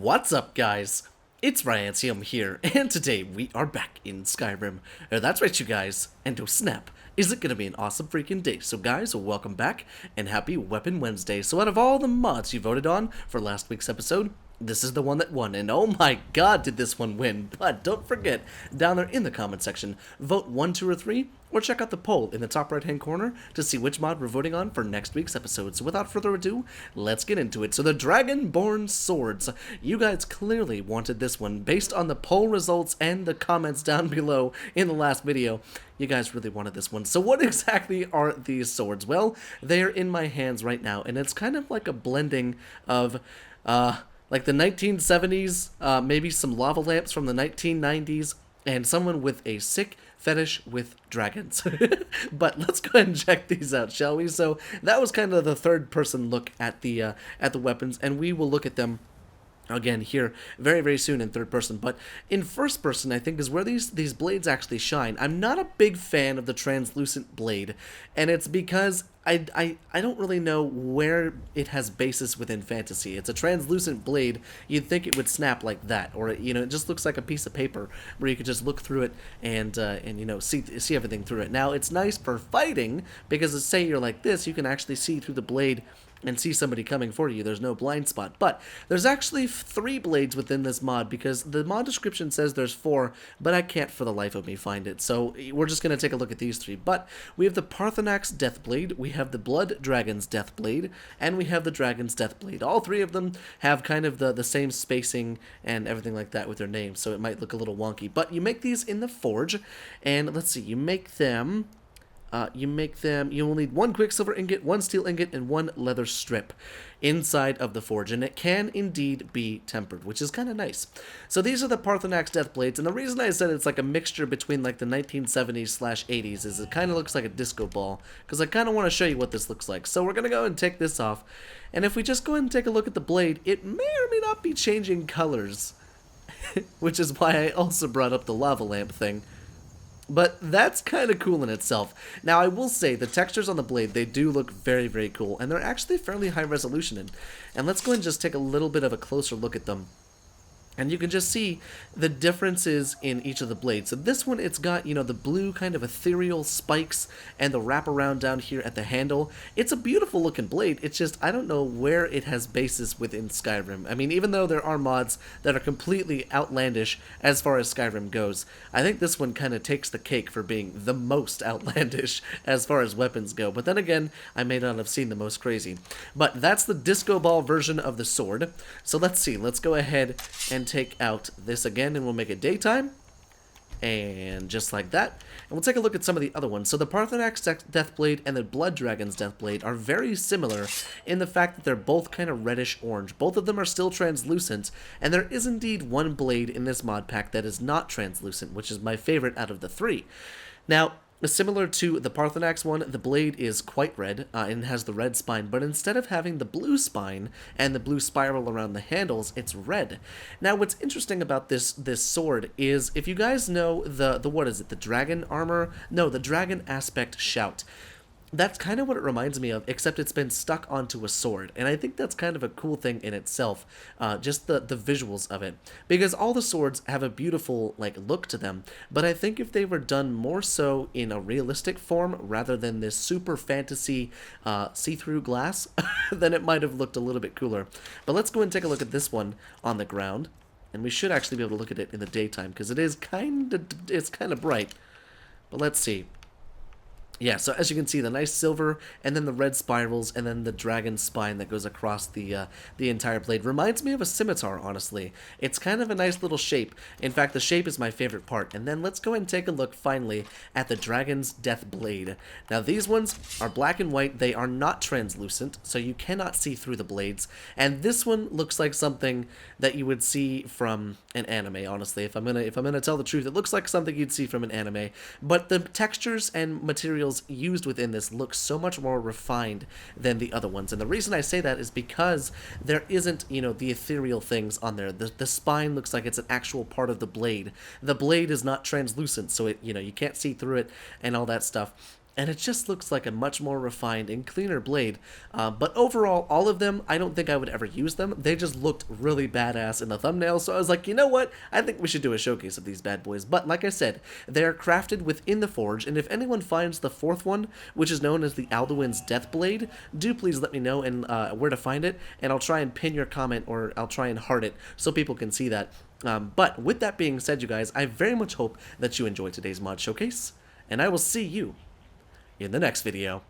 What's up, guys? It's Ryansium here, and today we are back in Skyrim. That's right, you guys, and oh snap, is it gonna be an awesome freaking day? So guys, welcome back, and happy Weapon Wednesday. So out of all the mods you voted on for last week's episode, this is the one that won, and oh my god, did this one win. But don't forget, down there in the comment section, vote 1, 2, or 3, or check out the poll in the top right-hand corner to see which mod we're voting on for next week's episode. So without further ado, let's get into it. So the Dragonborn swords. You guys clearly wanted this one based on the poll results and the comments down below in the last video. You guys really wanted this one. So what exactly are these swords? Well, they're in my hands right now, and it's kind of like a blending of like the 1970s, maybe some lava lamps from the 1990s, and someone with a sick fetish with dragons. But let's go ahead and check these out, shall we? So that was kind of the third-person look at the weapons, and we will look at them again here very, very soon in third person. But in first person, I think, is where these blades actually shine. I'm not a big fan of the translucent blade, and it's because I don't really know where it has basis within fantasy. It's a translucent blade. You'd think it would snap like that, or you know, it just looks like a piece of paper where you could just look through it and you know, see everything through it. Now it's nice for fighting because, say you're like this, you can actually see through the blade and see somebody coming for you. There's no blind spot. But there's actually 3 blades within this mod, because the mod description says there's 4, but I can't for the life of me find it. So we're just going to take a look at these 3. But we have the Paarthurnax Death Blade, we have the Blood Dragon's Death Blade, and we have the Dragon's Death Blade. All 3 of them have kind of the same spacing and everything like that with their names, so it might look a little wonky. But you make these in the forge, and let's see, you make them... you will need 1 quicksilver ingot, 1 steel ingot, and 1 leather strip inside of the forge, and it can indeed be tempered, which is kind of nice. So these are the Paarthurnax Death Blades, and the reason I said it's like a mixture between like the 1970s/80s is it kind of looks like a disco ball, because I kind of want to show you what this looks like. So we're going to go and take this off, and if we just go ahead and take a look at the blade, it may or may not be changing colors, which is why I also brought up the lava lamp thing. But that's kind of cool in itself. Now, I will say, the textures on the blade, they do look very, very cool. And they're actually fairly high resolution. And let's go ahead and just take a little bit of a closer look at them. And you can just see the differences in each of the blades. So this one, it's got, you know, the blue kind of ethereal spikes and the wraparound down here at the handle. It's a beautiful looking blade. It's just, I don't know where it has basis within Skyrim. I mean, even though there are mods that are completely outlandish as far as Skyrim goes, I think this one kind of takes the cake for being the most outlandish as far as weapons go. But then again, I may not have seen the most crazy. But that's the disco ball version of the sword. So let's see. Let's go ahead and take out this again, and we'll make it daytime, and just like that. And we'll take a look at some of the other ones. So the Paarthurnax Death Blade and the Blood Dragon's Death Blade are very similar in the fact that they're both kind of reddish orange. Both of them are still translucent, and there is indeed 1 blade in this mod pack that is not translucent, which is my favorite out of the 3. Now, similar to the Paarthurnax one, the blade is quite red and has the red spine, but instead of having the blue spine and the blue spiral around the handles, it's red. Now, what's interesting about this sword is, if you guys know the what is it, the dragon armor? No, the dragon aspect shout. That's kind of what it reminds me of, except it's been stuck onto a sword. And I think that's kind of a cool thing in itself, just the visuals of it. Because all the swords have a beautiful like look to them, but I think if they were done more so in a realistic form rather than this super fantasy see-through glass, then it might have looked a little bit cooler. But let's go and take a look at this one on the ground. And we should actually be able to look at it in the daytime, because it's kind of bright. But let's see. Yeah, so as you can see, the nice silver, and then the red spirals, and then the dragon spine that goes across the entire blade. Reminds me of a scimitar, honestly. It's kind of a nice little shape. In fact, the shape is my favorite part. And then let's go and take a look, finally, at the Dragon's Death Blade. Now, these ones are black and white. They are not translucent, so you cannot see through the blades. And this one looks like something that you would see from an anime, honestly. If I'm gonna tell the truth, it looks like something you'd see from an anime. But the textures and materials used within this look so much more refined than the other ones. And the reason I say that is because there isn't, you know, the ethereal things on there. The spine looks like it's an actual part of the blade. The blade is not translucent, so it, you know, you can't see through it and all that stuff. and it just looks like a much more refined and cleaner blade. But overall, all of them, I don't think I would ever use them. They just looked really badass in the thumbnail, so I was like, you know what? I think we should do a showcase of these bad boys. But like I said, they're crafted within the forge, and if anyone finds the fourth one, which is known as the Alduin's Death Blade, do please let me know and where to find it, and I'll try and pin your comment, or I'll try and heart it so people can see that. But with that being said, you guys, I very much hope that you enjoyed today's mod showcase, and I will see you in the next video.